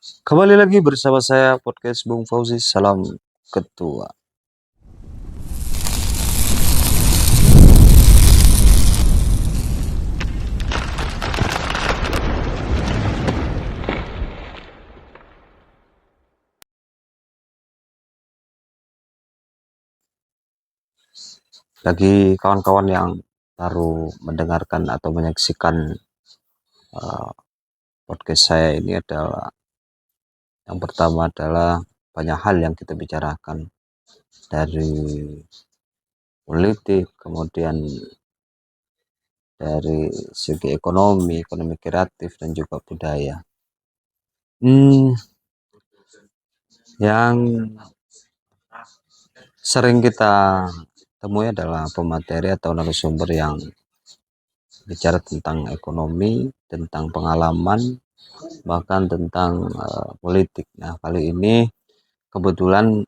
Kembali lagi bersama saya podcast Bung Fauzi. Salam Ketua. Bagi kawan-kawan yang baru mendengarkan atau menyaksikan uh, podcast saya ini adalah yang pertama adalah banyak hal yang kita bicarakan dari politik, kemudian dari segi ekonomi kreatif dan juga budaya. Yang sering kita temui adalah pemateri atau narasumber yang bicara tentang ekonomi, tentang pengalaman, bahkan tentang politik. Nah, kali ini kebetulan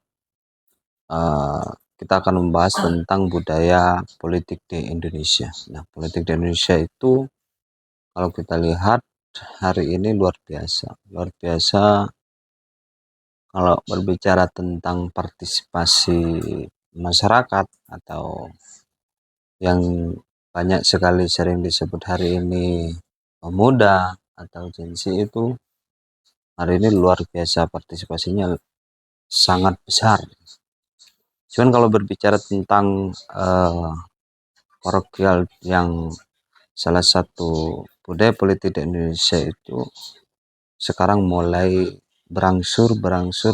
uh, kita akan membahas tentang budaya politik di Indonesia. Nah, politik di Indonesia itu kalau kita lihat hari ini luar biasa. Luar biasa kalau berbicara tentang partisipasi masyarakat atau yang banyak sekali sering disebut hari ini pemuda atau Gen Z itu hari ini luar biasa partisipasinya sangat besar. Cuman kalau berbicara tentang parokial yang salah satu budaya politik di Indonesia itu sekarang mulai berangsur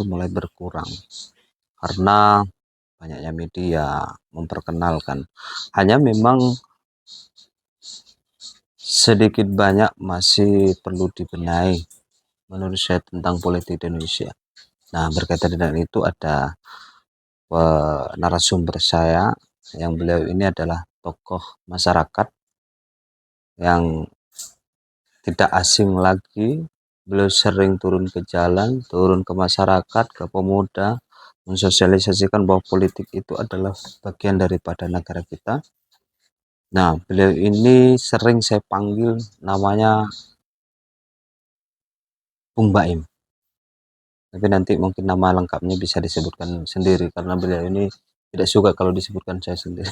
mulai berkurang karena banyaknya media memperkenalkan. Hanya memang sedikit banyak masih perlu dibenahi menurut saya tentang politik di Indonesia. Nah, berkaitan dengan itu ada narasumber saya yang beliau ini adalah tokoh masyarakat yang tidak asing lagi. Beliau sering turun ke jalan, turun ke masyarakat, ke pemuda, mensosialisasikan bahwa politik itu adalah bagian daripada negara kita. Nah, beliau ini sering saya panggil namanya Bung Baim. Tapi nanti mungkin nama lengkapnya bisa disebutkan sendiri karena beliau ini tidak suka kalau disebutkan saya sendiri.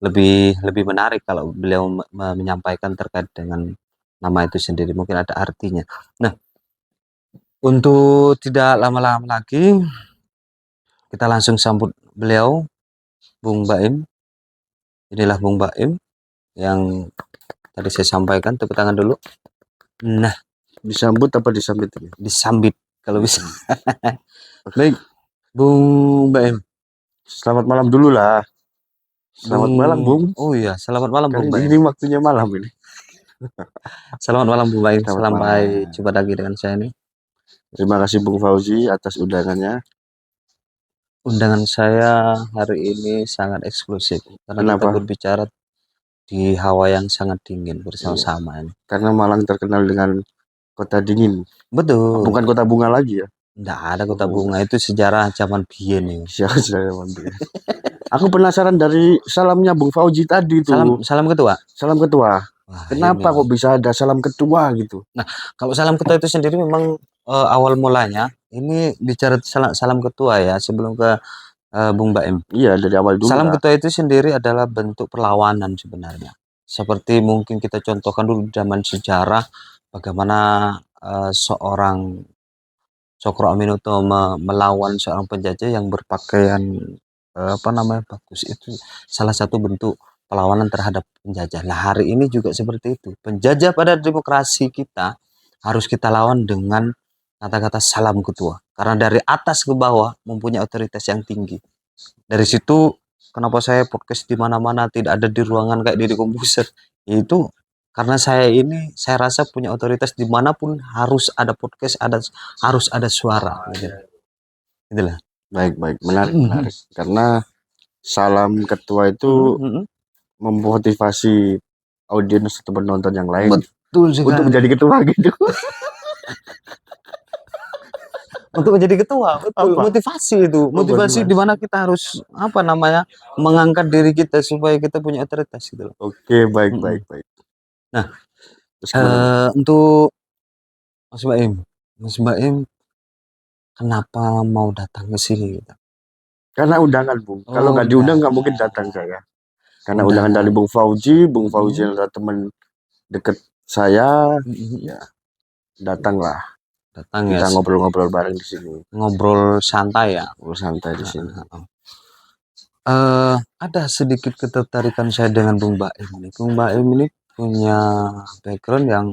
Lebih menarik kalau beliau menyampaikan terkait dengan nama itu sendiri, mungkin ada artinya. Nah, untuk tidak lama-lama lagi kita langsung sambut beliau, Bung Baim. Inilah Bung Baim yang tadi saya sampaikan, tepuk tangan dulu. Nah, Disambut apa disambit ini? disambit kalau bisa. Baik, Bung Baim. Selamat malam dulu lah. Selamat malam, Bung. Oh iya, selamat malam Kan Bung Baim. ini waktunya malam ini. Selamat malam Bung Baim. Selamat Sampai malam. jumpa lagi dengan saya nih. Terima kasih Bung Fauzi atas undangannya. Undangan saya hari ini sangat eksklusif karena kita Kenapa? berbicara di hawa yang sangat dingin Iya, bersama-sama ini. karena Malang terkenal dengan kota dingin. Betul. Bukan kota bunga lagi ya? Nggak ada kota bunga, itu sejarah zaman biyen nih. Saya mantul. Aku penasaran dari salamnya Bung Fauzi tadi Salam tuh. salam ketua. Salam ketua. Wah, Kenapa ini. kok bisa ada salam ketua gitu? Nah, kalau salam ketua itu sendiri memang awal mulanya ini bicara salam, salam ketua ya sebelum ke Bung Baim. Iya, dari awal dulu Salam lah. ketua itu sendiri adalah bentuk perlawanan sebenarnya. Seperti mungkin kita contohkan dulu zaman sejarah bagaimana seorang Sokro Aminoto melawan seorang penjajah yang berpakaian bagus. Itu salah satu bentuk perlawanan terhadap penjajah. Nah, hari ini juga seperti itu. Penjajah pada demokrasi kita harus kita lawan dengan kata-kata salam ketua. Karena dari atas ke bawah mempunyai otoritas yang tinggi. Dari situ kenapa saya podcast di mana-mana, tidak ada di ruangan kayak di komputer. Itu karena saya rasa punya otoritas dimanapun harus ada podcast, harus ada suara gitu. Itulah. Baik, menarik. Karena salam ketua itu memotivasi audiens atau penonton yang lain Betul sekali. untuk menjadi ketua gitu. Untuk menjadi ketua, betul. Apa? Motivasi itu, motivasi di mana kita harus mengangkat diri kita supaya kita punya otoritas gitu loh. Oke, baik. Nah, Terus gimana, Bang? untuk Mas Baim, Mas Baim kenapa mau datang ke sini gitu? Karena undangan, Bung. Kalau Oh, nggak diundang nggak mungkin datang saya. Karena undangan dari undangan. Bung Fauzi Mm-mm, adalah teman deket saya, mm-mm. ya datanglah. Datang ya Kita ngobrol-ngobrol bareng di sini, ngobrol santai ya. ngobrol santai di sini. Ada sedikit ketertarikan saya dengan Bung Baim ini. Bung Baim ini punya background yang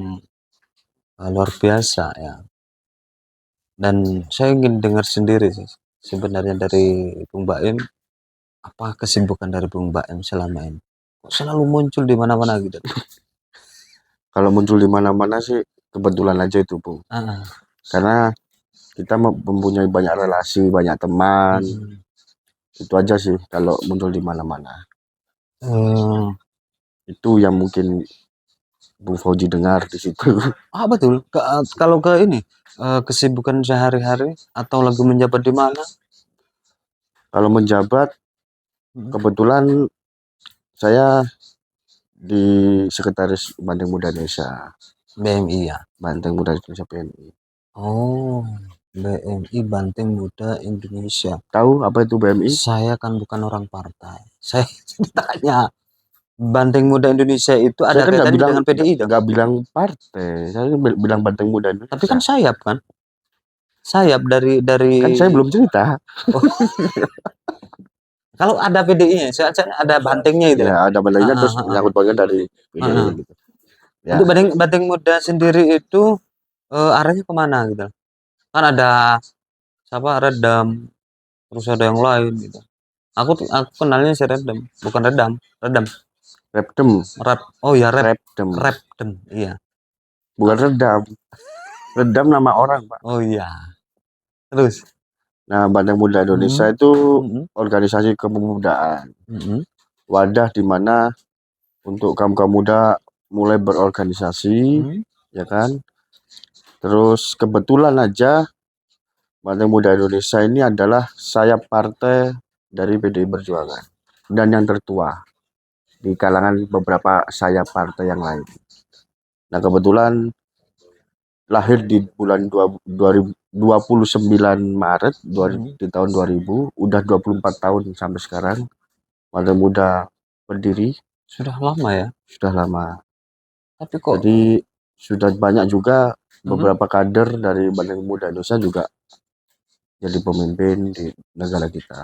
luar biasa ya. Dan saya ingin dengar sendiri sih sebenarnya dari Bung Baim, apa kesibukan dari Bung Baim selama ini? Kok selalu muncul di mana-mana gitu? Kalau muncul di mana-mana sih kebetulan aja itu, Bung. Ah, Karena kita mempunyai banyak relasi, banyak teman. mm, Itu aja sih kalau muncul di mana-mana. eh, Itu yang mungkin Bung Fauzi dengar di situ. betul. Kalau ke ini kesibukan sehari-hari atau lagi menjabat di mana? Kalau menjabat, Mm, kebetulan saya di Sekretaris Banteng Muda Indonesia. BMI ya. Banteng Muda Indonesia PMI. Oh, BMI Banteng Muda Indonesia. Tahu apa itu BMI? Saya kan bukan orang partai. Saya tanya, Banteng Muda Indonesia itu Saya ada kan kaitannya dengan PDI dong. nggak bilang partai. Saya bilang Banteng Muda Tapi kan Indonesia. sayap kan? Sayap dari Kan saya belum cerita. oh, kalau ada PDI-nya, saya ada bantengnya itu Ya loh. ada Ah, bantengnya ah, terus ah, ah. menyangkut pautnya dari Ah, PDI ah. gitu. Ya, Untuk Banteng Banteng Muda sendiri itu arahnya kemana gitu? Kan ada siapa Redam, terus ada yang lain gitu. Aku kenalnya si Redam, bukan Redam, Redam, Reptem, Rap. Oh ya Rap, Reptem, Rapden, iya. bukan Ah, redam. Redam nama orang, Pak. oh iya. Terus, Nah, Banteng Muda Indonesia mm, itu mm, organisasi kepemudaan. mm, Wadah di mana untuk kaum-kaum muda mulai berorganisasi, mm. ya kan? Terus kebetulan aja Banteng Muda Indonesia ini adalah sayap partai dari PDI Perjuangan dan yang tertua di kalangan beberapa sayap partai yang lain. Nah, kebetulan lahir di bulan 29 Maret Mm. di tahun 2000, udah 24 tahun sampai sekarang. Banteng Muda berdiri Sudah lama ya. sudah lama. Tapi kok Jadi sudah banyak juga mm, beberapa kader dari Banteng Muda Indonesia juga jadi pemimpin di negara kita.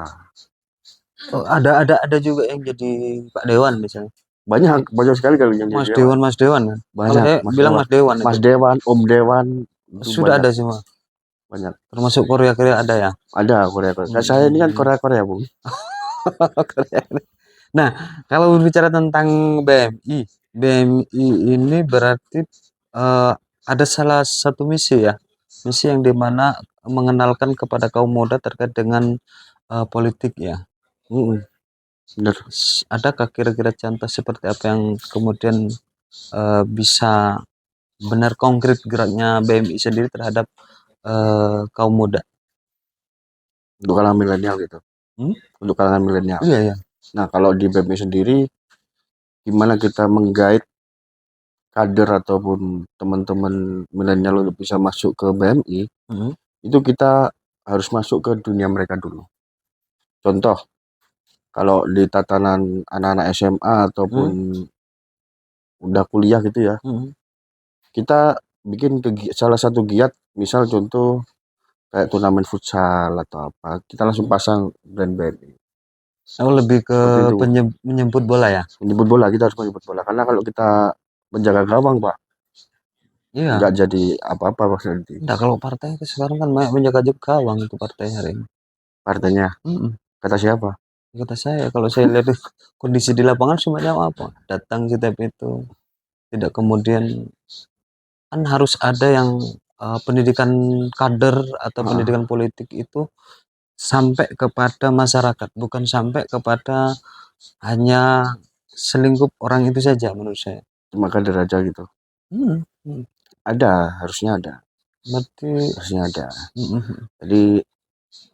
ada juga yang jadi Pak Dewan misalnya. Banyak, banyak sekali kalau yang jadi Dewan. Mas Dewan kan. Kalau Banyak, saya Mas bilang Dewan. Mas Dewan itu. Mas Dewan, Om Dewan, itu Sudah banyak, ada semua. banyak. Termasuk Korea Korea ada ya. Ada Korea Korea. Nah, saya ini kan Hmm. Korea-Korea, Bung. Nah, kalau berbicara tentang BMI, BMI ini berarti eh, ada salah satu misi ya, misi yang dimana mengenalkan kepada kaum muda terkait dengan politik ya. Mm-mm, bener. Adakah kira-kira contoh seperti apa yang kemudian bisa benar konkret geraknya BMI sendiri terhadap kaum muda? Untuk kalangan milenial gitu. Hmm? Untuk kalangan milenial. Iya ya. Nah, kalau di BMI sendiri, gimana kita menggait kader ataupun teman-teman milenial untuk bisa masuk ke BMI, Hmm. itu kita harus masuk ke dunia mereka dulu. Contoh, kalau di tatanan anak-anak SMA ataupun Hmm. udah kuliah gitu ya, Hmm. kita bikin salah satu giat, misal contoh kayak turnamen futsal atau apa, kita langsung Hmm. pasang brand BMI. Oh, lebih ke Seperti itu. menyebut bola ya? Menyebut bola, kita harus menyebut bola. Karena kalau kita menjaga gawang, Pak, Iya. nggak jadi apa-apa Pak nanti. Enggak, kalau partai itu sekarang kan banyak menjaga gawang itu partai hari ini. Partainya, Mm-mm. kata siapa? Kata saya, kalau saya lihat kondisi di lapangan semuanya apa? Datang setiap itu, tidak kemudian kan harus ada yang pendidikan kader atau Heeh, pendidikan politik itu sampai kepada masyarakat, bukan sampai kepada hanya selingkup orang itu saja menurut saya. cuma kader aja gitu. Hmm, hmm. Ada, harusnya ada. Berarti Harusnya ada. mm, Jadi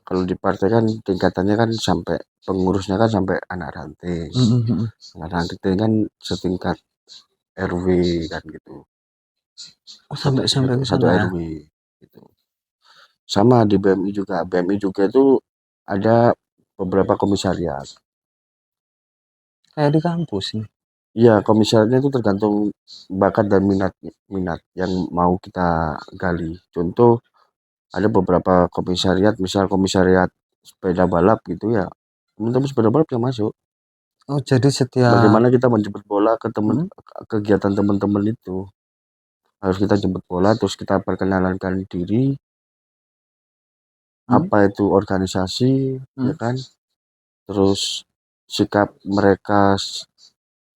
kalau di partai kan tingkatannya kan sampai pengurusnya kan sampai anak ranting. mm, mm, mm. Anak ranting kan setingkat RW kan gitu. Oh, Satu sampai satu sampai ke satu sana ya. RW gitu. Sama di BMI juga. BMI juga itu ada beberapa komisariat. Kayak di kampus nih. Iya, komisariatnya itu tergantung bakat dan minat minat yang mau kita gali. Contoh, ada beberapa komisariat, misal komisariat sepeda balap gitu ya. Teman-teman sepeda balap yang masuk. Oh, jadi setiap Bagaimana kita menjemput bola ke hmm, kegiatan teman-teman itu. Harus kita jemput bola, terus kita perkenalkan diri, hmm, apa itu organisasi, ya hmm, kan? Terus sikap mereka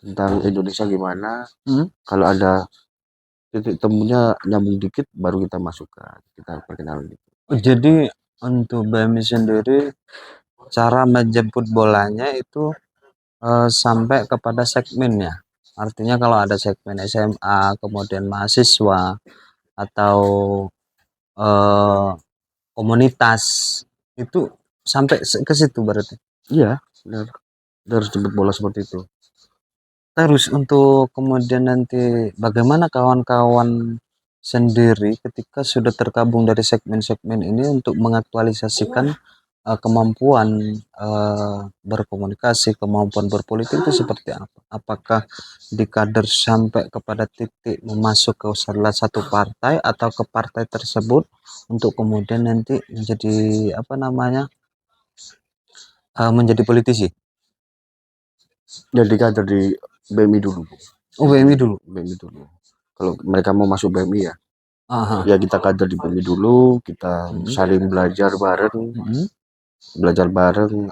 tentang Indonesia gimana. hmm. Kalau ada titik temunya nyambung dikit, baru kita masukkan, kita perkenalan gitu. Oh, jadi untuk BMI sendiri cara menjemput bolanya itu sampai kepada segmennya. Artinya kalau ada segmen SMA, kemudian mahasiswa atau eh, komunitas itu sampai ke situ berarti. Iya, benar. Kita harus jemput bola seperti itu. Terus untuk kemudian nanti bagaimana kawan-kawan sendiri ketika sudah tergabung dari segmen-segmen ini untuk mengaktualisasikan kemampuan berkomunikasi, kemampuan berpolitik itu seperti apa? Apakah di kader sampai kepada titik memasuk ke salah satu partai atau ke partai tersebut untuk kemudian nanti menjadi apa namanya menjadi politisi? Jadi kader di BMI dulu, Oh, BMI dulu. BMI dulu. Kalau mereka mau masuk BMI ya, Aha. ya kita kader di BMI dulu, kita Mm-mm. saling belajar bareng, Mm-mm.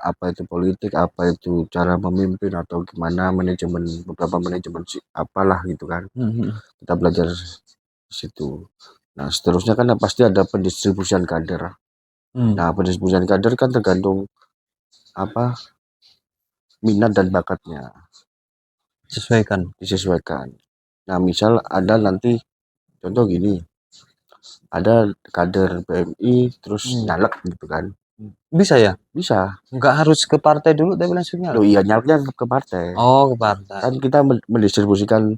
apa itu politik, apa itu cara memimpin atau gimana manajemen, beberapa manajemen apalah gitu kan. Mm-mm. Kita belajar di situ. Nah, seterusnya kan pasti ada pendistribusian kader. Mm. Nah, pendistribusian kader kan tergantung apa minat dan bakatnya Sesuaikan. disesuaikan. Nah, misal ada nanti contoh gini, ada kader PMI terus Mm. nyalek gitu kan. Bisa ya? Bisa. Nggak harus ke partai dulu tapi langsung nyala. Loh iya nyaleknya tetap ke partai. Oh, ke partai. Kan kita mendistribusikan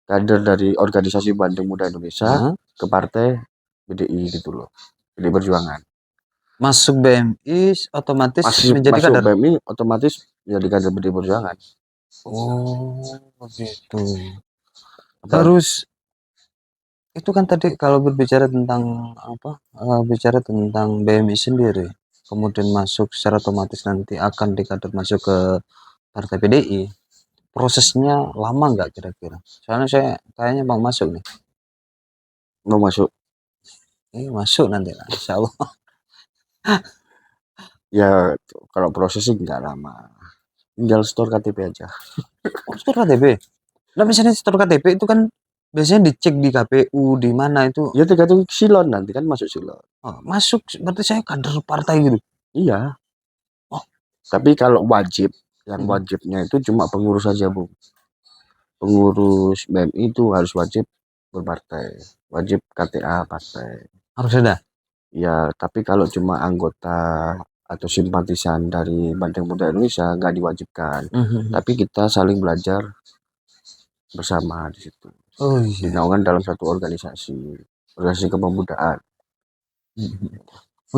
kader dari organisasi Bandung Muda Indonesia Hah? ke partai BDI gitu loh. BDI Perjuangan. Masuk BMI otomatis Masuk menjadi masuk kader. BMI otomatis jadi kader BDI Perjuangan. Oh, begitu. Apalagi Terus itu kan tadi kalau berbicara tentang apa? Bicara tentang BMI sendiri, kemudian masuk secara otomatis nanti akan dikader masuk ke Partai PDI. Prosesnya lama nggak kira-kira? Soalnya saya kayaknya mau masuk nih. mau masuk Ini masuk nanti lah, insya Allah. ya kalau proses sih nggak lama. Tinggal store KTP aja. Oh, setor KTP. Nah, misalnya setor KTP itu kan biasanya dicek di KPU di mana itu. Ya tergantung silon nanti kan masuk silon. Oh, masuk berarti saya kader partai gitu. Iya. Oh, Tapi kalau wajib, yang mm, wajibnya itu cuma pengurus saja, Bu. Pengurus BMI itu harus wajib berpartai, wajib KTA partai. harus ada. Ya, tapi kalau cuma anggota atau simpatisan dari Banteng Muda Indonesia nggak diwajibkan. Mhm. Tapi kita saling belajar bersama di situ. Oh iya. Dinaungan dalam satu organisasi, organisasi kepemudaan. Mhm.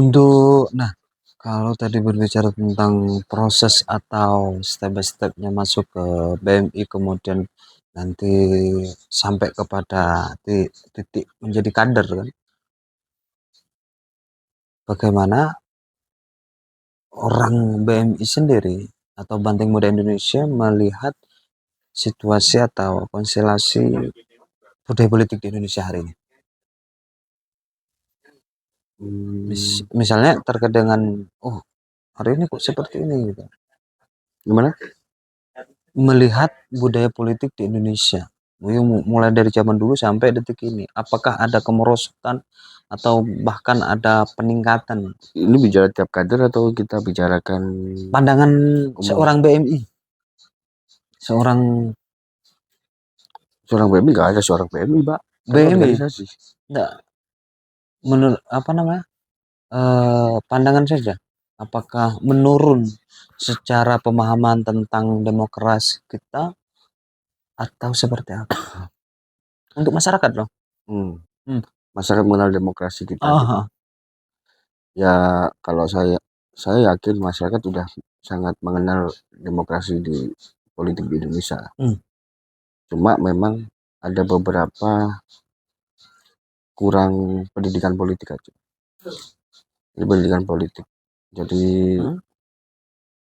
Untuk nah kalau tadi berbicara tentang proses atau step by stepnya masuk ke BMI kemudian nanti sampai kepada titik menjadi kader kan. Bagaimana orang BMI sendiri atau Banteng Muda Indonesia melihat situasi atau konstelasi budaya politik di Indonesia hari ini. Hmm, Misalnya terkait dengan oh hari ini kok seperti ini gitu. gimana? Melihat budaya politik di Indonesia mulai dari zaman dulu sampai detik ini apakah ada kemerosotan atau bahkan ada peningkatan Ini bicara tiap kader atau kita bicarakan pandangan umum? seorang BMI seorang Seorang BMI nggak ada seorang BMI, Pak. Kan BMI organisasi. enggak menurut apa namanya pandangan saja apakah menurun secara pemahaman tentang demokrasi kita atau seperti apa untuk masyarakat loh. Hmm. Hmm. Masyarakat mengenal demokrasi kita gitu. Ah, Ya kalau saya yakin masyarakat sudah sangat mengenal demokrasi di politik di Indonesia. Cuma memang ada beberapa kurang pendidikan politik aja. Ini pendidikan politik. Jadi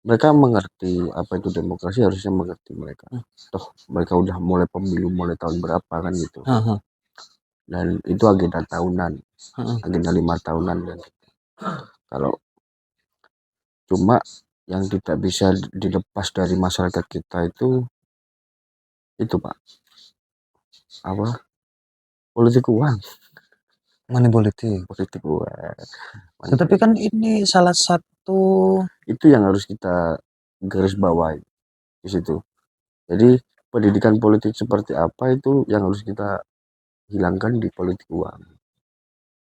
mereka mengerti apa itu demokrasi, harusnya mengerti mereka. Toh mereka udah mulai pemilu mulai tahun berapa kan gitu. Dan itu agenda tahunan, agenda 5 tahunan kan. Kalau cuma yang tidak bisa dilepas dari masyarakat kita itu Pak, apa, politik uang. Money politik. Politik uang. Tetapi kan ini salah satu Itu yang harus kita garis bawahi di situ. Jadi pendidikan politik seperti apa itu yang harus kita hilangkan di politik uang.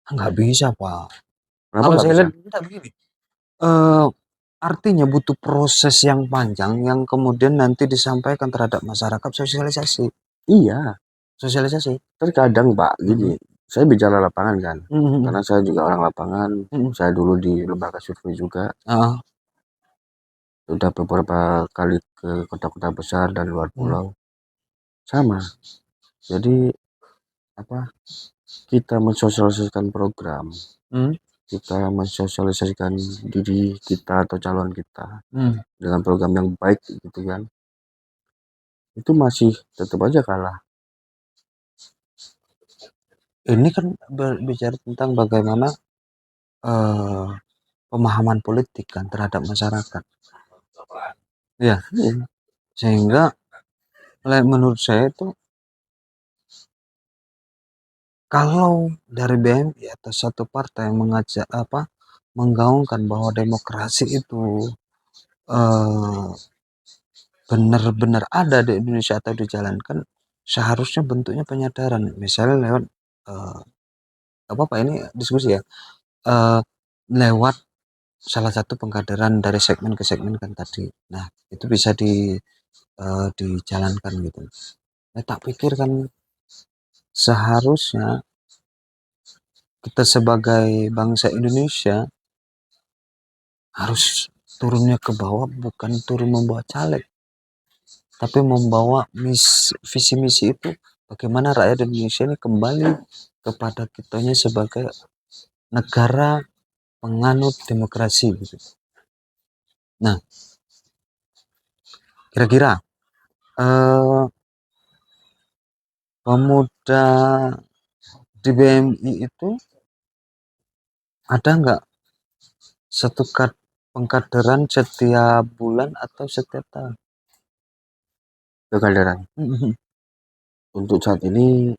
nggak bisa, Pak. Kenapa Kalau nggak saya bisa? lihat enggak begini. Artinya butuh proses yang panjang yang kemudian nanti disampaikan terhadap masyarakat, sosialisasi. Iya, Sosialisasi. terkadang Pak, gini, saya bicara lapangan kan, karena saya juga orang lapangan, saya dulu di lembaga survei juga, sudah beberapa kali ke kota-kota besar dan luar pulau, sama. Jadi apa? Kita mensosialisasikan program, kita mensosialisasikan diri kita atau calon kita dengan program yang baik gitu kan, itu masih tetap aja kalah. Ini kan berbicara tentang bagaimana pemahaman politik kan terhadap masyarakat. Ya, sehingga menurut saya itu kalau dari BMI atau satu partai yang mengajak menggaungkan bahwa demokrasi itu benar-benar ada di Indonesia atau dijalankan, seharusnya bentuknya penyadaran, misalnya lewat apa Pak, ini diskusi ya, lewat salah satu pengkaderan dari segmen ke segmen kan tadi. Nah, itu bisa dijalankan gitu. Tak pikir kan seharusnya kita sebagai bangsa Indonesia harus turunnya ke bawah, bukan turun membawa caleg, tapi membawa visi misi itu bagaimana rakyat Indonesia ini kembali kepada kitanya sebagai negara penganut demokrasi gitu. Nah, kira-kira pemuda di BMI itu ada nggak satu pengkaderan setiap bulan atau setiap tahun? Kekaderan untuk saat ini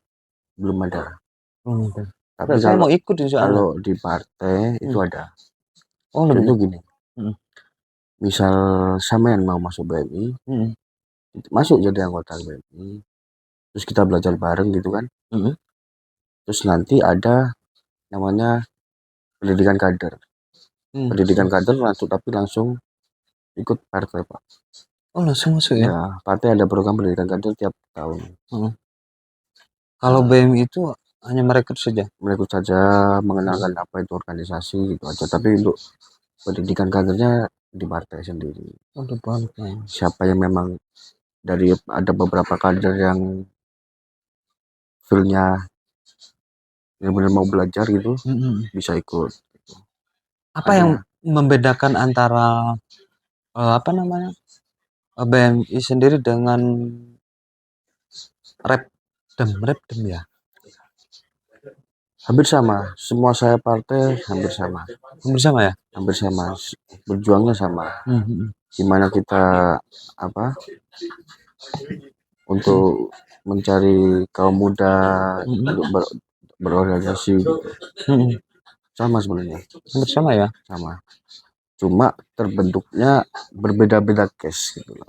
belum ada. Tapi Saya mau ikut kalau di partai itu ada. Contoh gini, misal sampean mau masuk BMI, masuk jadi anggota BMI, terus kita belajar bareng gitu kan, terus nanti ada namanya pendidikan kader. Pendidikan kader langsung, tapi langsung ikut partai Pak. Oh, langsung masuk ya? Ya, partai ada program pendidikan kader tiap tahun. Kalau BMI itu hanya merekrut saja? Merekrut saja, mengenalkan apa itu organisasi gitu aja. Tapi untuk pendidikan kadernya di partai sendiri. Siapa yang memang dari ada beberapa kader yang feel-nya benar-benar mau belajar gitu, bisa ikut. Apa yang membedakan antara apa namanya BMI sendiri dengan Repdem ya? Hampir sama, semua saya partai hampir sama. Hampir sama ya? Hampir sama, berjuangnya sama. Gimana kita apa untuk mencari kaum muda untuk berorganisasi gitu. Sama sebenarnya. Hampir sama ya? Sama. Cuma terbentuknya berbeda-beda case gitu loh.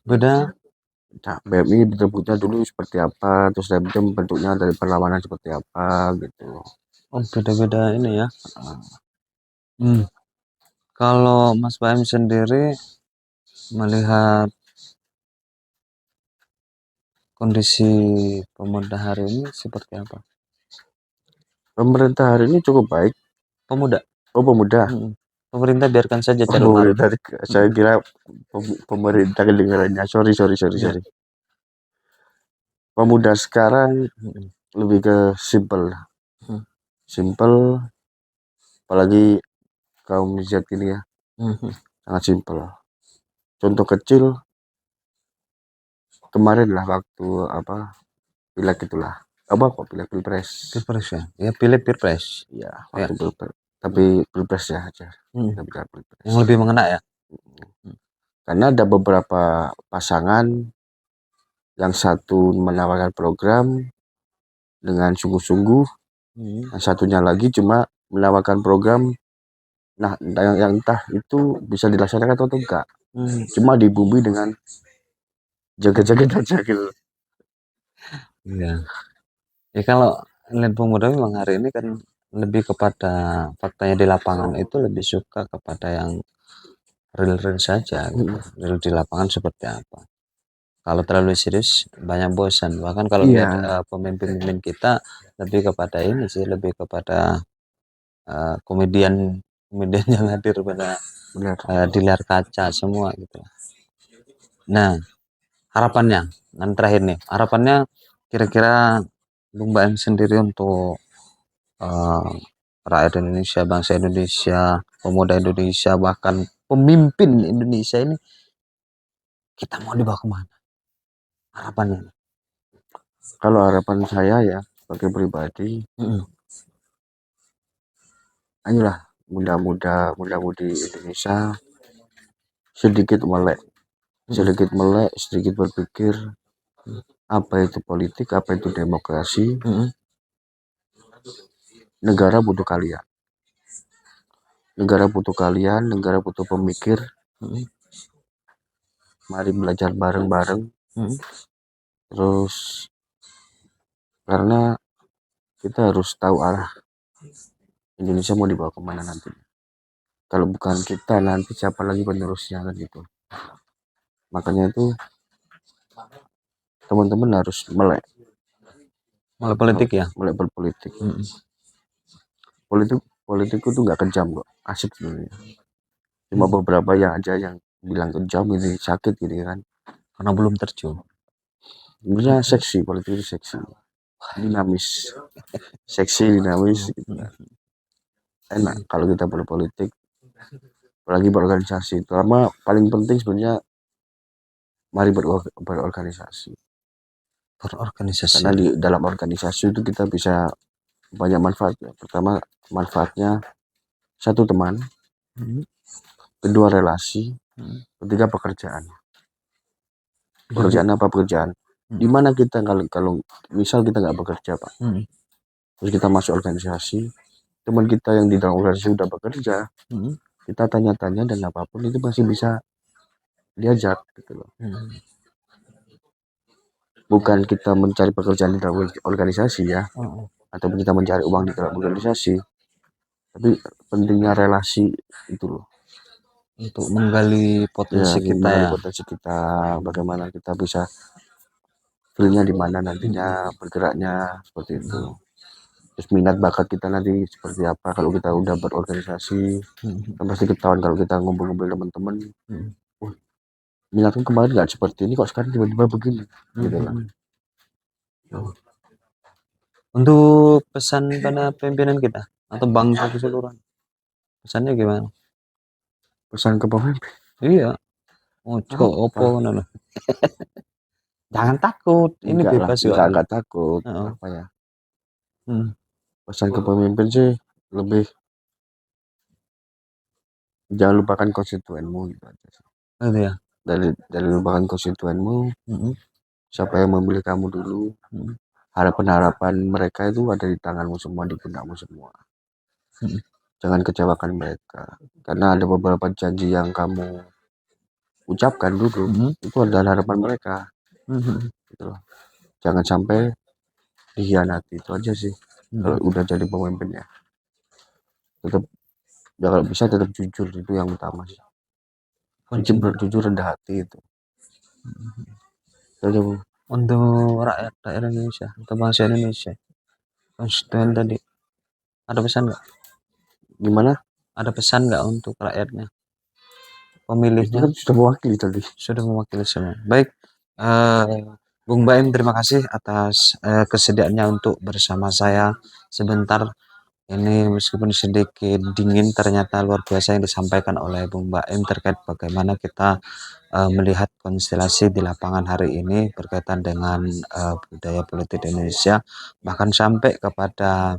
Beda. Nah, BMI bentuknya dulu seperti apa, terus Repdem bentuknya dari perlawanan seperti apa gitu. Oh, beda-beda ini ya. Kalau Mas Baim sendiri melihat kondisi pemuda hari ini seperti apa? Pemerintah hari ini cukup baik. Pemuda? Oh, pemuda. Pemerintah biarkan saja carut Oh, marut. tadi saya kira pemerintah kedengarannya. Sorry. Iya. Pemuda sekarang Mm-mm. lebih ke simple. Mm. Simple, apalagi kaum Z ini ya, Mhm. sangat simple. Contoh kecil, kemarin lah waktu apa, pileg itulah. Apa kok pileg, pilpres. Pilpres ya, ya pilih pilpres. Ya, Ya. waktu pilpres. Tapi pilpres ya aja. Mm. Kita bicara pilpres. Yang lebih mengena ya. Mm. Karena ada beberapa pasangan, yang satu menawarkan program dengan sungguh-sungguh, yang satunya lagi cuma menawarkan program, nah yang entah itu bisa dilaksanakan atau enggak, cuma dibumbui dengan jaga-jaga aja gitu. Iya. Ya kalau lihat pemuda memang hari ini kan lebih kepada faktanya di lapangan itu lebih suka kepada yang real saja gitu. Real di lapangan seperti apa. Kalau terlalu serius banyak bosan. Bahkan kalau lihat Iya, pemimpin-pemimpin kita lebih kepada ini sih, lebih kepada komedian komedian yang hadir pada benar. di layar kaca semua gitu. Nah, harapannya, dan terakhir nih, harapannya kira-kira Bung Baim sendiri untuk eh, rakyat Indonesia, bangsa Indonesia, pemuda Indonesia, bahkan pemimpin Indonesia ini kita mau dibawa kemana? Harapannya. Kalau harapan saya ya sebagai pribadi, ayolah muda-mudi Indonesia sedikit melek, sedikit berpikir apa itu politik, apa itu demokrasi. Negara butuh kalian. Negara butuh pemikir. Mari belajar bareng-bareng. Terus karena kita harus tahu arah Indonesia mau dibawa kemana nanti. Kalau bukan kita, nanti siapa lagi penerusnya kan gitu. Makanya itu teman-teman harus melek Politik ya. melek berpolitik. Politik itu nggak kejam kok, asik sebenarnya. Cuma beberapa yang aja yang bilang kejam ini sakit gitu kan. Karena belum terjun. Sebenarnya seksi, politik itu seksi, dinamis, dinamis gitu kan. Enak kalau kita berpolitik, apalagi berorganisasi. Terutama paling penting sebenarnya mari berorganisasi. Berorganisasi. Karena di dalam organisasi itu kita bisa banyak manfaatnya. Pertama, manfaatnya satu teman, kedua relasi, ketiga pekerjaan. Pekerjaan apa pekerjaan? Di mana kita kalau misal kita nggak bekerja Pak, terus kita masuk organisasi, teman kita yang di dalam organisasi sudah bekerja, kita tanya-tanya dan apapun itu masih bisa diajak gitu loh. Bukan kita mencari pekerjaan di dalam organisasi ya, atau kita mencari uang di dalam organisasi, tapi pentingnya relasi itu loh. Untuk menggali potensi Ya, kita menggali ya. potensi kita, bagaimana kita bisa feelnya di mana nantinya, bergeraknya seperti itu. Terus minat bakat kita nanti seperti apa kalau kita udah berorganisasi, kan pasti ketahuan kalau kita ngumpul-ngumpul teman-teman. Minatku kemarin nggak seperti ini kok sekarang tiba-tiba begini gitu lah. Untuk pesan pada pimpinan kita atau bangsa keseluruhan, pesannya gimana? Pesan ke pemimpin, Iya, ojo opo apa? ngono. Jangan takut, ini Enggak lah, bebas kok. enggak takut. Heeh. Apa ya? Hmm. Pesan ke pemimpin sih lebih jangan lupakan konstituenmu gitu aja sih. Gitu ya. Dari lupakan konstituenmu, siapa yang memilih kamu dulu, harapan-harapan mereka itu ada di tanganmu semua, di pundakmu semua. Jangan kecewakan mereka, karena ada beberapa janji yang kamu ucapkan dulu, itu adalah harapan mereka. Gitu loh. Jangan sampai dikhianati, itu aja sih. Kalau udah jadi pemimpinnya, tetap ya kalau bisa tetap jujur, itu yang utama sih. Jujur rendah hati itu. Itu aja Bu. Untuk rakyat Indonesia atau bangsa Indonesia, konstituen tadi ada pesan nggak? Gimana? Ada pesan nggak untuk rakyatnya, Itu pemilihnya? kan sudah mewakili tadi. Sudah mewakili semua. Baik, Bung Baim, terima kasih atas kesediaannya untuk bersama saya sebentar. Ini meskipun sedikit dingin, ternyata luar biasa yang disampaikan oleh Bung Baim terkait bagaimana kita melihat konstelasi di lapangan hari ini berkaitan dengan budaya politik di Indonesia, bahkan sampai kepada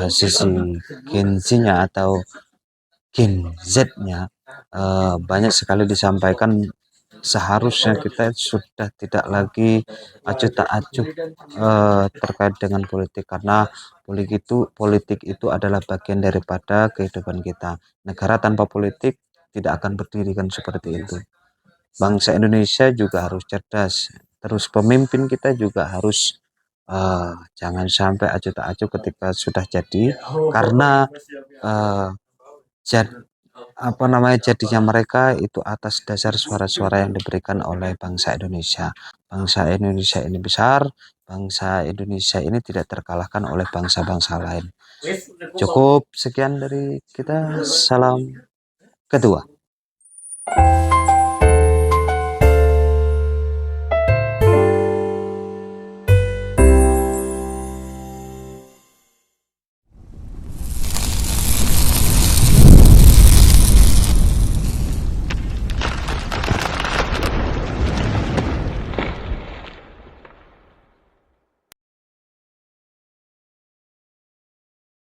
sisi Gen Z-nya atau Gen Z-nya, banyak sekali disampaikan. Seharusnya kita sudah tidak lagi acuh tak acuh terkait dengan politik, karena politik itu adalah bagian daripada kehidupan kita. Negara tanpa politik tidak akan berdiri, kan seperti itu. Bangsa Indonesia juga harus cerdas. Terus pemimpin kita juga harus jangan sampai acuh tak acuh ketika sudah jadi, karena uh, jad, jadinya mereka itu atas dasar suara-suara yang diberikan oleh bangsa Indonesia. Bangsa Indonesia ini besar, bangsa Indonesia ini tidak terkalahkan oleh bangsa-bangsa lain. Cukup sekian dari kita. Salam kedua.